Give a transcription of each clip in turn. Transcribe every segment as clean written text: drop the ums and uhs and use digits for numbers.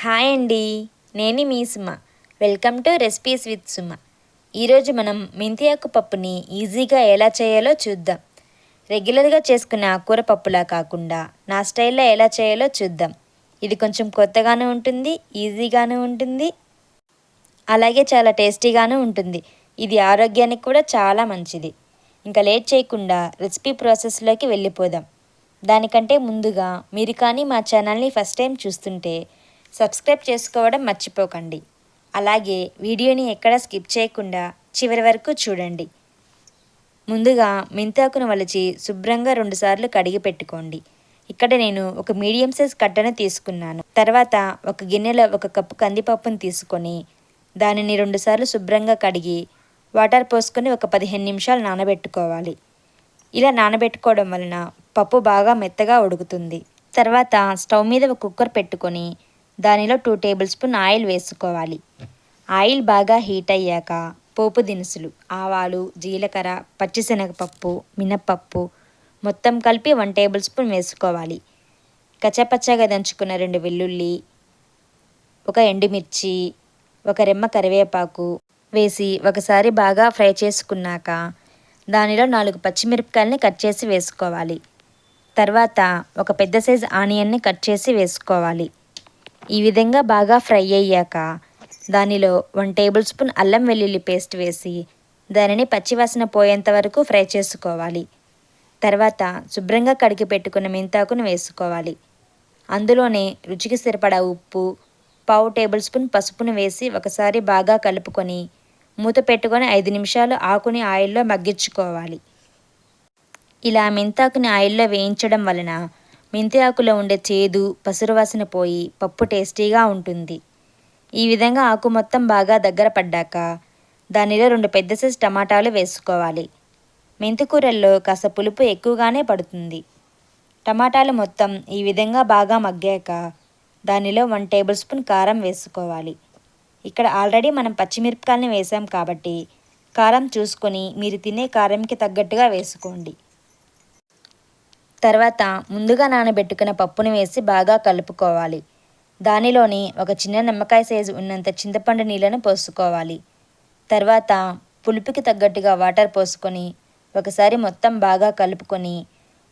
Hi అండి, నేను మీ Suma. Welcome to recipes with Suma. ఈరోజు మనం మెంతి ఆకు పప్పుని ఈజీగా ఎలా చేయాలో చూద్దాం. రెగ్యులర్గా చేసుకునే ఆకుకూర పప్పులా కాకుండా నా స్టైల్లో ఎలా చేయాలో చూద్దాం. ఇది కొంచెం కొత్తగానే ఉంటుంది, ఈజీగానే ఉంటుంది, అలాగే చాలా టేస్టీగాను ఉంటుంది. ఇది ఆరోగ్యానికి కూడా చాలా మంచిది. ఇంకా లేట్ చేయకుండా రెసిపీ ప్రాసెస్లోకి వెళ్ళిపోదాం. దానికంటే ముందుగా మీరు కానీ మా ఛానల్ని ఫస్ట్ టైం చూస్తుంటే సబ్స్క్రైబ్ చేసుకోవడం మర్చిపోకండి. అలాగే వీడియోని ఎక్కడా స్కిప్ చేయకుండా చివరి వరకు చూడండి. ముందుగా మెంతాకును వలిచి శుభ్రంగా 2 సార్లు కడిగి పెట్టుకోండి. ఇక్కడ నేను ఒక మీడియం సైజ్ కట్టను తీసుకున్నాను. తర్వాత ఒక గిన్నెలో 1 కప్పు కందిపప్పును తీసుకొని దానిని 2 సార్లు శుభ్రంగా కడిగి వాటర్ పోసుకొని ఒక 15 నిమిషాలు నానబెట్టుకోవాలి. ఇలా నానబెట్టుకోవడం వలన పప్పు బాగా మెత్తగా ఉడుకుతుంది. తర్వాత స్టవ్ మీద ఒక కుక్కర్ పెట్టుకొని దానిలో 2 టేబుల్ స్పూన్ ఆయిల్ వేసుకోవాలి. ఆయిల్ బాగా హీట్ అయ్యాక పోపు దినుసులు, ఆవాలు, జీలకర్ర, పచ్చిశనగపప్పు, మినప్పప్పు మొత్తం కలిపి 1 టేబుల్ స్పూన్ వేసుకోవాలి. కచ్చపచ్చగా దంచుకున్న 2 వెల్లుల్లి, 1 ఎండుమిర్చి, 1 రెమ్మ కరివేపాకు వేసి ఒకసారి బాగా ఫ్రై చేసుకున్నాక దానిలో 4 పచ్చిమిరపకాయలని కట్ చేసి వేసుకోవాలి. తర్వాత ఒక పెద్ద సైజు ఆనియన్ని కట్ చేసి వేసుకోవాలి. ఈ విధంగా బాగా ఫ్రై అయ్యాక దానిలో 1 టేబుల్ స్పూన్ అల్లం వెల్లుల్లి పేస్ట్ వేసి దానిని పచ్చివాసన పోయేంత వరకు ఫ్రై చేసుకోవాలి. తర్వాత శుభ్రంగా కడిగి పెట్టుకున్న మెంతాకును వేసుకోవాలి. అందులోనే రుచికి సరిపడా ఉప్పు, 1/2 టేబుల్ స్పూన్ పసుపును వేసి ఒకసారి బాగా కలుపుకొని మూత పెట్టుకొని 5 నిమిషాలు ఆకుని ఆయిల్లో మగ్గించుకోవాలి. ఇలా మెంతాకుని ఆయిల్లో వేయించడం వలన మెంతి ఆకులో ఉండే చేదు, పసురు వాసన పోయి పప్పు టేస్టీగా ఉంటుంది. ఈ విధంగా ఆకు మొత్తం బాగా దగ్గర పడ్డాక దానిలో 2 పెద్ద సైజు టమాటాలు వేసుకోవాలి. మెంతి కూరల్లో కాస్త పులుపు ఎక్కువగానే పడుతుంది. టమాటాలు మొత్తం ఈ విధంగా బాగా మగ్గాక దానిలో 1 టేబుల్ స్పూన్ కారం వేసుకోవాలి. ఇక్కడ ఆల్రెడీ మనం పచ్చిమిరపకాయలని వేసాం కాబట్టి కారం చూసుకొని మీరు తినే కారంకి తగ్గట్టుగా వేసుకోండి. తర్వాత ముందుగా నానబెట్టుకున్న పప్పును వేసి బాగా కలుపుకోవాలి. దానిలోని ఒక చిన్న నిమ్మకాయ సైజు ఉన్నంత చింతపండు నీళ్ళను పోసుకోవాలి. తర్వాత పులుపుకి తగ్గట్టుగా వాటర్ పోసుకొని ఒకసారి మొత్తం బాగా కలుపుకొని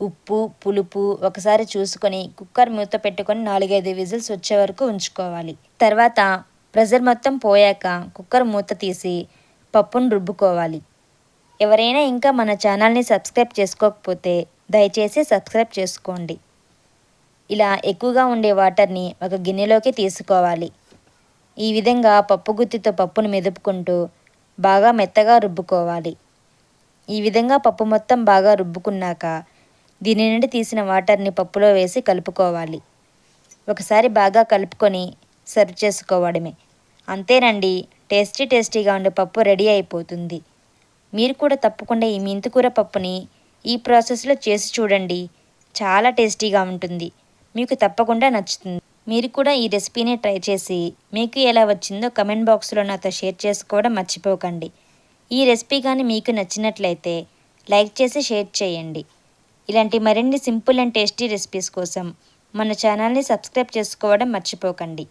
ఉప్పు, పులుపు ఒకసారి చూసుకొని కుక్కర్ మూత పెట్టుకొని 4-5 విజిల్స్ వచ్చే వరకు ఉంచుకోవాలి. తర్వాత ప్రెషర్ మొత్తం పోయాక కుక్కర్ మూత తీసి పప్పును రుబ్బుకోవాలి. ఎవరైనా ఇంకా మన ఛానల్ని సబ్స్క్రైబ్ చేసుకోకపోతే దయచేసి సబ్స్క్రైబ్ చేసుకోండి. ఇలా ఎక్కువగా ఉండే వాటర్ని ఒక గిన్నెలోకి తీసుకోవాలి. ఈ విధంగా పప్పు గుత్తితో పప్పును మెదుపుకుంటూ బాగా మెత్తగా రుబ్బుకోవాలి. ఈ విధంగా పప్పు మొత్తం బాగా రుబ్బుకున్నాక దీని నుండి తీసిన వాటర్ని పప్పులో వేసి కలుపుకోవాలి. ఒకసారి బాగా కలుపుకొని సర్వ్ చేసుకోవడమే. అంతేనండి, టేస్టీగా ఉండే పప్పు రెడీ అయిపోతుంది. మీరు కూడా తప్పకుండా ఈ మెంతికూర పప్పుని ఈ ప్రాసెస్లో చేసి చూడండి. చాలా టేస్టీగా ఉంటుంది. మీకు తప్పకుండా నచ్చుతుంది. మీరు కూడా ఈ రెసిపీని ట్రై చేసి మీకు ఎలా వచ్చిందో కమెంట్ బాక్స్లో నాతో షేర్ చేసుకోవడం మర్చిపోకండి. ఈ రెసిపీ కానీ మీకు నచ్చినట్లయితే లైక్ చేసి షేర్ చేయండి. ఇలాంటి మరిన్ని సింపుల్ అండ్ టేస్టీ రెసిపీస్ కోసం మన ఛానల్ని సబ్స్క్రైబ్ చేసుకోవడం మర్చిపోకండి.